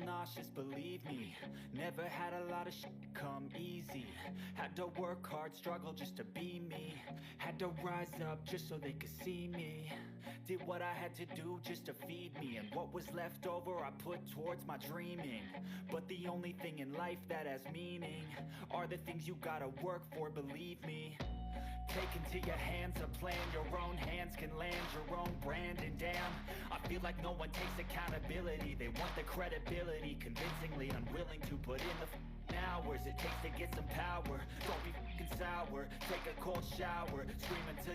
nauseous, believe me. Never had a lot of shit come easy. Had to work hard, struggle just to be me. Had to rise up just so they could see me. Did what I had to do just to feed me. And what was left over I put towards my dreaming. But the only thing in life that has meaning are the things you gotta work for, believe me. Take into your hands a plan, your own hands can land your own brand. And damn, I feel like no one takes accountability. They want the credibility, convincingly unwilling to put in the hours it takes to get some power. Don't be f***ing sour, take a cold shower, scream until